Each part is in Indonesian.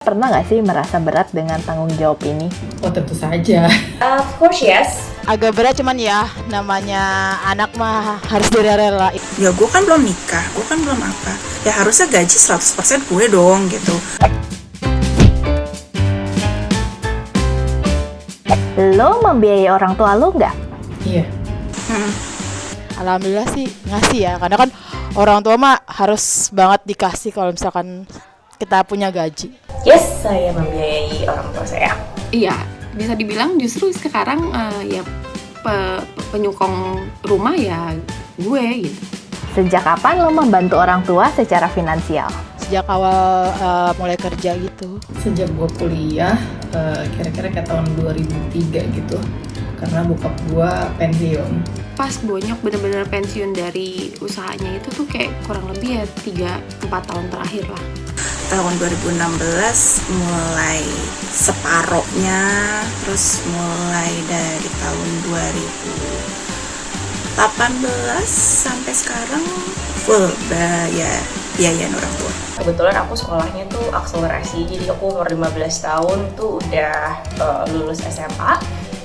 pernah nggak sih merasa berat dengan tanggung jawab ini? Oh tentu saja. Of course yes. Agak berat cuman ya namanya anak mah harus direla. Ya gue kan belum nikah, gue kan belum apa. Ya harusnya gaji 100% gue dong gitu. Lo membiayai orang tua lo nggak? Iya. Alhamdulillah sih ngasih ya, karena kan orang tua mah harus banget dikasih kalau misalkan kita punya gaji. Yes, saya membiayai orang tua saya. Iya, bisa dibilang justru sekarang ya penyokong rumah ya gue gitu. Sejak kapan lo membantu orang tua secara finansial? Sejak awal mulai kerja gitu. Sejak gue kuliah, kira-kira kayak tahun 2003 gitu. Karena bokap gue pensiun. Pas bonyok bener-bener pensiun dari usahanya itu tuh kayak kurang lebih ya 3-4 tahun terakhir lah. Tahun 2016 mulai separohnya, terus mulai dari tahun 2018 sampai sekarang full biayain orang tua. Kebetulan aku sekolahnya tuh akselerasi, jadi aku umur 15 tahun tuh udah lulus SMA.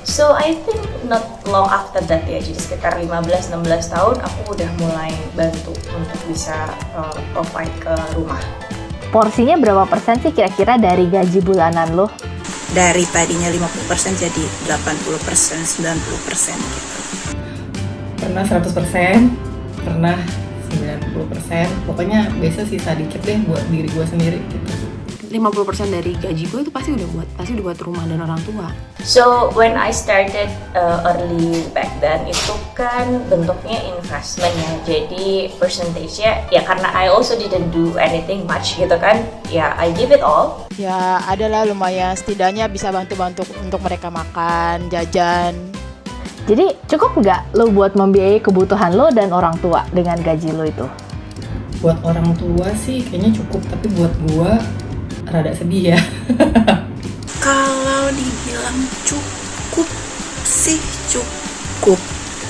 So I think not long after that ya, jadi sekitar 15-16 tahun aku udah mulai bantu untuk bisa provide ke rumah. Porsinya berapa persen sih kira-kira dari gaji bulanan lo? Dari tadinya 50% jadi 80%, 90% gitu. Pernah 100%, pernah 90%. Pokoknya biasa sisa dikit deh buat diri gue sendiri gitu. 50% dari gaji gue itu pasti udah buat rumah dan orang tua. So when I started early back then itu kan bentuknya investment ya, jadi percentage-nya ya karena I also didn't do anything much gitu kan, ya I give it all. Ya adalah lumayan, setidaknya bisa bantu-bantu untuk mereka makan, jajan. Jadi cukup nggak lo buat membiayai kebutuhan lo dan orang tua dengan gaji lo itu? Buat orang tua sih kayaknya cukup, tapi buat gue rada sedih ya. Kalau dibilang cukup sih cukup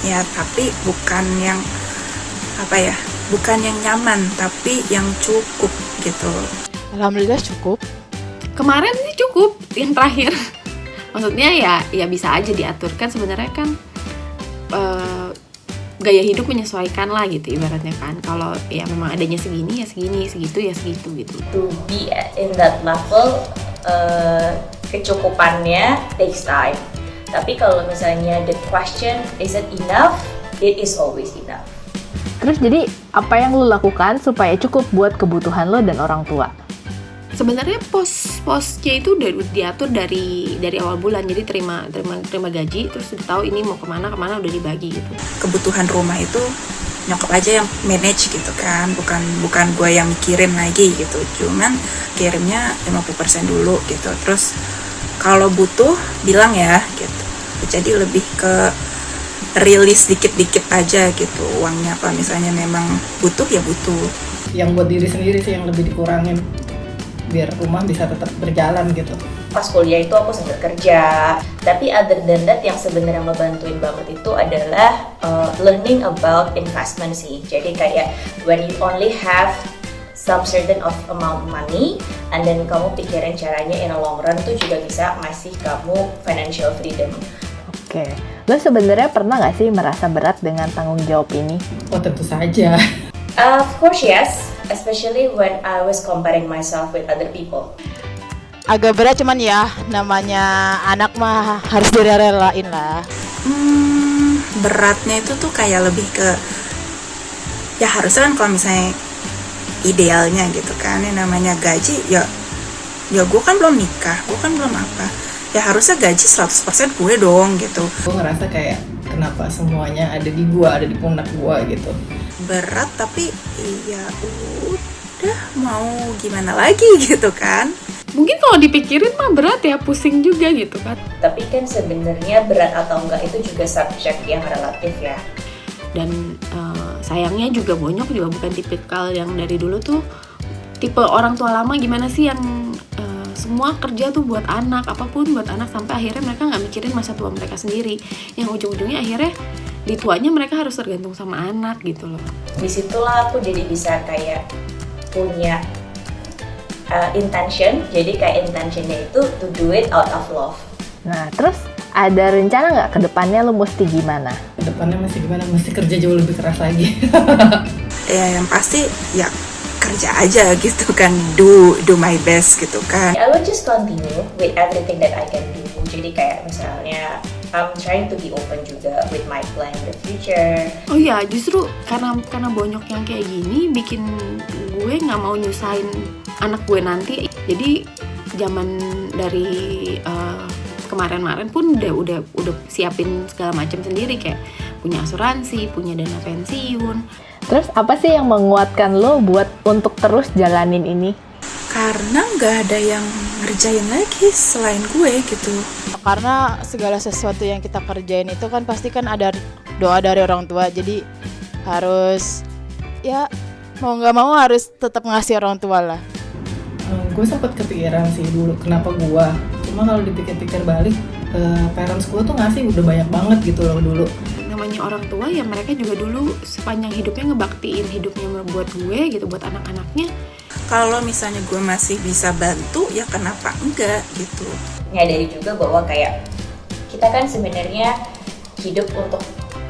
ya, tapi bukan yang bukan yang nyaman, tapi yang cukup gitu. Alhamdulillah cukup. Kemarin sih cukup, yang terakhir. Maksudnya ya bisa aja diatur kan, sebenarnya kan gaya hidup menyesuaikan lah gitu ibaratnya kan. Kalau ya memang adanya segini ya segini, segitu ya segitu gitu. To be in that level, kecukupannya takes time. Tapi kalau misalnya the question is it enough, it is always enough. Terus jadi apa yang lo lakukan supaya cukup buat kebutuhan lo dan orang tua? Sebenarnya pos-posnya itu udah diatur dari awal bulan, jadi terima gaji terus udah tahu ini mau kemana udah dibagi gitu. Kebutuhan rumah itu nyokap aja yang manage gitu kan, bukan gue yang mikirin lagi gitu, cuman kirimnya 50% dulu gitu, terus kalau butuh bilang ya gitu, jadi lebih ke rilis dikit-dikit aja gitu uangnya, apa misalnya memang butuh ya butuh. Yang buat diri sendiri sih yang lebih dikurangin, biar rumah bisa tetap berjalan gitu. Pas kuliah itu aku sempat kerja, tapi other than that yang sebenarnya ngebantuin banget itu adalah learning about investment sih. Jadi kayak when you only have some certain of amount money and then kamu pikirin caranya in a long run tuh juga bisa ngasih kamu financial freedom. Oke, lo sebenarnya pernah nggak sih merasa berat dengan tanggung jawab ini? Oh tentu saja. Of course yes, especially when I was comparing myself with other people. Agak berat cuman ya namanya anak mah harus direlain lah. Beratnya itu tuh kayak lebih ke ya harusnya kan kalau misalnya idealnya gitu kan, yang namanya gaji ya gue kan belum nikah, gue kan belum apa, ya harusnya gaji 100% gue dong gitu. Gue ngerasa kayak kenapa semuanya ada di gue, ada di pundak gue gitu. Berat tapi ya udah mau gimana lagi gitu kan. Mungkin kalau dipikirin mah berat ya, pusing juga gitu kan. Tapi kan sebenarnya berat atau enggak itu juga subjek yang relatif ya. Dan sayangnya juga bonyok juga bukan tipikal yang dari dulu tuh tipe orang tua lama gimana sih yang semua kerja tuh buat anak, apapun buat anak, sampai akhirnya mereka nggak mikirin masa tua mereka sendiri, yang ujung-ujungnya akhirnya di tuanya mereka harus tergantung sama anak gitu loh. Disitulah aku jadi bisa kayak punya intention. Jadi kayak intentionnya itu to do it out of love. Nah, terus ada rencana nggak ke depannya lo mesti gimana? Kedepannya masih gimana? Mesti kerja jauh lebih keras lagi. Ya yang pasti ya kerja aja gitu kan, do my best gitu kan. I will just continue with everything that I can do. Jadi kayak misalnya I'm trying to be open juga with my plan in the future. Oh iya, justru karena banyak yang kayak gini bikin gue nggak mau nyusahin anak gue nanti. Jadi zaman dari kemarin pun udah siapin segala macam sendiri, kayak punya asuransi, punya dana pensiun. Terus apa sih yang menguatkan lo buat untuk terus jalanin ini? Karena nggak ada yang ngerjain lagi selain gue gitu. Karena segala sesuatu yang kita kerjain itu kan pasti kan ada doa dari orang tua, jadi harus ya mau nggak mau harus tetap ngasih orang tua lah. Gue sempat kepikiran sih dulu kenapa gue. Cuma kalau dipikir-pikir balik, parents gue tuh ngasih udah banyak banget gitu loh dulu. Namanya orang tua ya, mereka juga dulu sepanjang hidupnya ngebaktiin hidupnya buat gue gitu, buat anak-anaknya. Kalau misalnya gue masih bisa bantu, ya kenapa enggak gitu. Nyadari juga bahwa kayak kita kan sebenarnya hidup untuk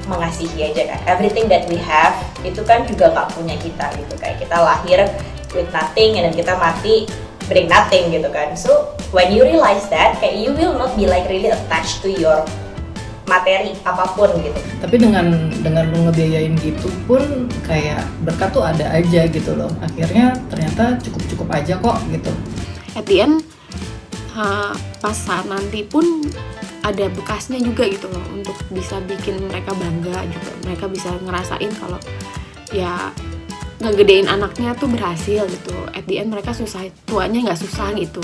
mengasihi aja kan. Everything that we have itu kan juga nggak punya kita gitu. Kayak kita lahir with nothing and then kita mati bring nothing gitu kan. So when you realize that, kayak you will not be like really attached to your materi apapun gitu. Tapi dengan lu ngebiayain gitu pun kayak berkat tuh ada aja gitu loh. Akhirnya ternyata cukup aja kok gitu. At the end, pas saat nanti pun ada bekasnya juga gitu loh, untuk bisa bikin mereka bangga juga. Mereka bisa ngerasain kalau ya ngegedein anaknya tuh berhasil gitu. At the end mereka susah, tuanya nggak susah gitu.